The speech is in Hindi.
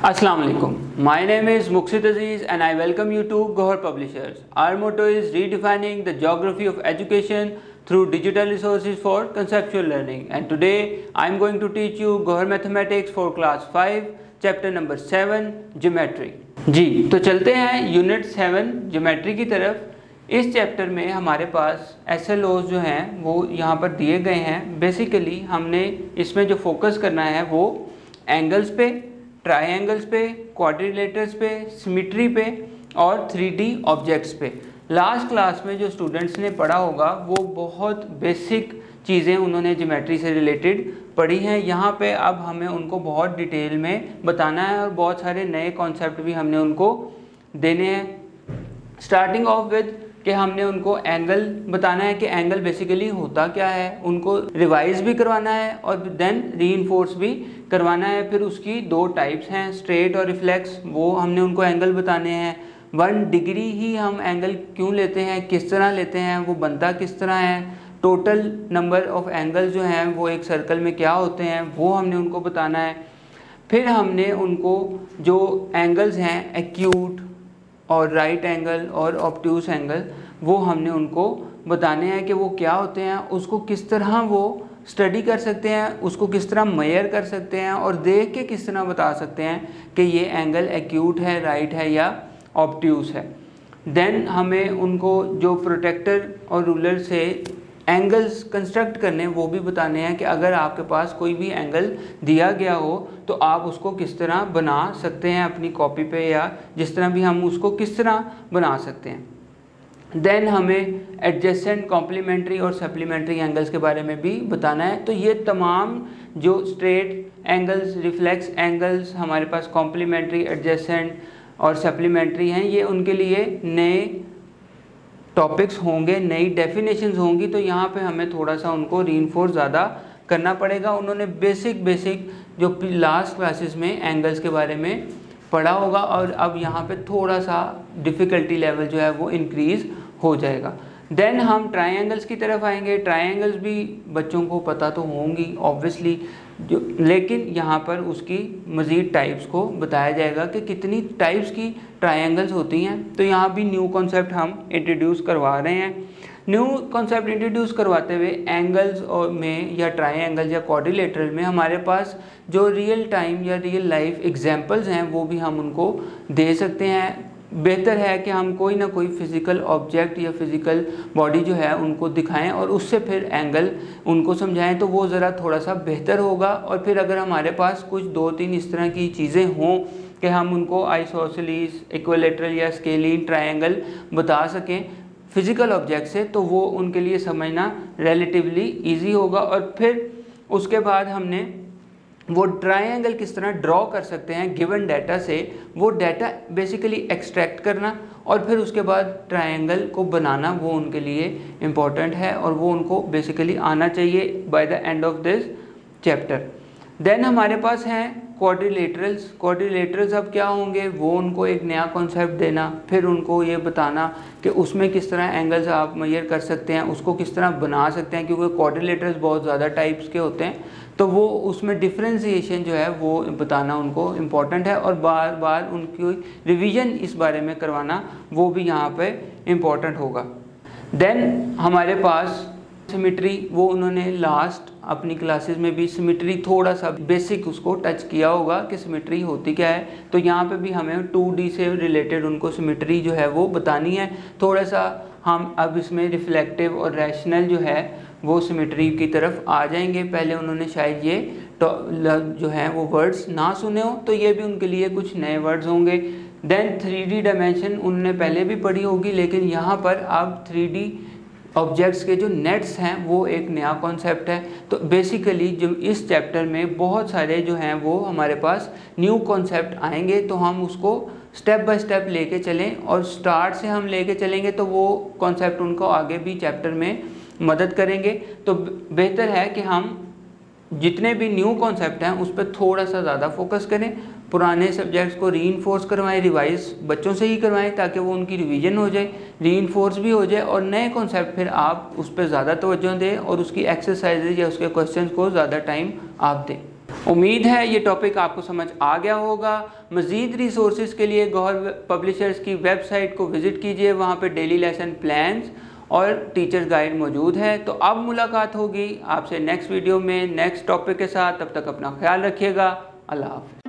Assalamu alaikum. My name is Muqsid Aziz and I welcome you to Gohar Publishers. Our motto is redefining the geography of education through digital resources for conceptual learning. And today I am going to teach you Gohar Mathematics for class 5, chapter number 7, Geometry. जी तो चलते हैं यूनिट 7 ज्योमेट्री की तरफ। इस चैप्टर में हमारे पास SLOs जो हैं वो यहाँ पर दिए गए हैं। बेसिकली हमने इसमें जो फोकस करना है वो एंगल्स पे, ट्रायंगल्स पे, क्वाड्रिलेटर्स पे, सिमेट्री पे और 3D ऑब्जेक्ट्स पे। लास्ट क्लास में जो स्टूडेंट्स ने पढ़ा होगा वो बहुत बेसिक चीज़ें उन्होंने ज्योमेट्री से रिलेटेड पढ़ी हैं। यहाँ पे अब हमें उनको बहुत डिटेल में बताना है और बहुत सारे नए कॉन्सेप्ट भी हमने उनको देने हैं। स्टार्टिंग ऑफ विद कि हमने उनको एंगल बताना है कि एंगल बेसिकली होता क्या है, उनको रिवाइज भी करवाना है और देन रीइंफोर्स भी करवाना है। फिर उसकी दो टाइप्स हैं, स्ट्रेट और रिफ्लेक्स, वो हमने उनको एंगल बताने हैं। 1 डिग्री ही हम एंगल क्यों लेते हैं, किस तरह लेते हैं, वो बनता किस तरह है, टोटल नंबर ऑफ एंगल जो हैं वो एक सर्कल में क्या होते हैं वो हमने उनको बताना है। फिर हमने उनको जो एंगल्स हैं एक्यूट और राइट एंगल और ऑब्ट्यूस एंगल वो हमने उनको बताने हैं कि वो क्या होते हैं, उसको किस तरह वो स्टडी कर सकते हैं, उसको किस तरह मेजर कर सकते हैं और देख के किस तरह बता सकते हैं कि ये एंगल एक्यूट है, राइट है या ऑब्ट्यूस है। देन हमें उनको जो प्रोटेक्टर और रूलर से एंगल्स कंस्ट्रक्ट करने वो भी बताने हैं कि अगर आपके पास कोई भी एंगल दिया गया हो तो आप उसको किस तरह बना सकते हैं अपनी कॉपी पे, या जिस तरह भी हम उसको किस तरह बना सकते हैं। देन हमें एडजेसेंट, कॉम्प्लीमेंट्री और सप्लीमेंट्री एंगल्स के बारे में भी बताना है। तो ये तमाम जो स्ट्रेट एंगल्स, रिफ्लेक्स एंगल्स, हमारे पास कॉम्प्लीमेंट्री, एडजेसेंट और सप्लीमेंट्री हैं, ये उनके लिए नए टॉपिक्स होंगे, नई डेफिनेशंस होंगी। तो यहाँ पे हमें थोड़ा सा उनको रीइंफोर्स ज़्यादा करना पड़ेगा। उन्होंने बेसिक जो लास्ट क्लासेस में एंगल्स के बारे में पढ़ा होगा और अब यहाँ पे थोड़ा सा डिफ़िकल्टी लेवल जो है वो इंक्रीज़ हो जाएगा। देन हम ट्रायंगल्स की तरफ आएंगे। ट्रायंगल्स भी बच्चों को पता तो होंगी ऑब्वियसली, जो लेकिन यहाँ पर उसकी मज़ीद टाइप्स को बताया जाएगा कि कितनी टाइप्स की ट्रायंगल्स होती हैं। तो यहाँ भी न्यू कॉन्सेप्ट हम इंट्रोड्यूस करवा रहे हैं। न्यू कॉन्सेप्ट इंट्रोड्यूस करवाते हुए एंगल्स और में या ट्रायंगल या क्वाड्रिलेटरल में हमारे पास जो रियल टाइम या रियल लाइफ एग्जांपल्स हैं वो भी हम उनको दे सकते हैं। बेहतर है कि हम कोई ना कोई फिज़िकल ऑब्जेक्ट या फिज़िकल बॉडी जो है उनको दिखाएं और उससे फिर एंगल उनको समझाएं, तो वो ज़रा थोड़ा सा बेहतर होगा। और फिर अगर हमारे पास कुछ 2-3 इस तरह की चीज़ें हों कि हम उनको आइसोसेलीस, इक्विलैटरल या स्केलीन ट्रायंगल बता सकें फिज़िकल ऑब्जेक्ट से, तो वो उनके लिए समझना रिलेटिवली ईजी होगा। और फिर उसके बाद हमने वो ट्रायंगल किस तरह ड्रॉ कर सकते हैं गिवन डाटा से, वो डाटा बेसिकली एक्सट्रैक्ट करना और फिर उसके बाद ट्रायंगल को बनाना, वो उनके लिए इम्पॉर्टेंट है और वो उनको बेसिकली आना चाहिए by the end of this chapter. Then हमारे पास हैं क्वाड्रिलेटरल्स। क्वाड्रिलेटरल्स अब क्या होंगे, वो उनको एक नया कॉन्सेप्ट देना, फिर उनको ये बताना कि उसमें किस तरह एंगल्स आप मेजर कर सकते हैं, उसको किस तरह बना सकते हैं, क्योंकि क्वाड्रिलेटरल्स बहुत ज़्यादा टाइप्स के होते हैं तो वो उसमें डिफ्रेंशिएशन जो है वो बताना उनको इम्पॉर्टेंट है और बार बार उनकी रिवीजन इस बारे में करवाना वो भी यहाँ पे इम्पॉर्टेंट होगा। देन हमारे पास सिमेट्री, वो उन्होंने लास्ट अपनी क्लासेस में भी सिमेट्री थोड़ा सा बेसिक उसको टच किया होगा कि सिमेट्री होती क्या है। तो यहाँ पे भी हमें 2D से रिलेटेड उनको सिमेट्री जो है वो बतानी है। थोड़ा सा हम अब इसमें रिफ्लेक्टिव और रैशनल जो है वो सिमेट्री की तरफ आ जाएंगे। पहले उन्होंने शायद ये जो है वो वर्ड्स ना सुने हो, तो ये भी उनके लिए कुछ नए वर्ड्स होंगे। देन 3D डायमेंशन उन्होंने पहले भी पढ़ी होगी, लेकिन यहाँ पर अब 3D ऑब्जेक्ट्स के जो नेट्स हैं वो एक नया कॉन्सेप्ट है। तो बेसिकली जो इस चैप्टर में बहुत सारे जो हैं वो हमारे पास न्यू कॉन्सेप्ट आएंगे, तो हम उसको स्टेप बाय स्टेप लेके चलें और स्टार्ट से हम लेके चलेंगे तो वो कॉन्सेप्ट उनको आगे भी चैप्टर में मदद करेंगे। तो बेहतर है कि हम जितने भी न्यू कॉन्सेप्ट हैं उस पर थोड़ा सा ज़्यादा फोकस करें, पुराने सब्जेक्ट्स को रीइंफोर्स करवाएं, रिवाइज बच्चों से ही करवाएं ताकि वो उनकी रिवीजन हो जाए, रीइंफोर्स भी हो जाए और नए कॉन्सेप्ट फिर आप उस पर ज़्यादा तवज्जो दें और उसकी एक्सरसाइजेज या उसके क्वेश्चंस को ज़्यादा टाइम आप दें। उम्मीद है ये टॉपिक आपको समझ आ गया होगा। मज़ीद रिसोर्सेज के लिए गौहर पब्लिशर्स की वेबसाइट को विज़िट कीजिए, वहाँ पे डेली लेसन प्लान्स और टीचर्स गाइड मौजूद है। तो अब मुलाकात होगी आपसे नेक्स्ट वीडियो में नेक्स्ट टॉपिक के साथ। तब तक अपना ख्याल रखिएगा। अल्लाह हाफ़िज़।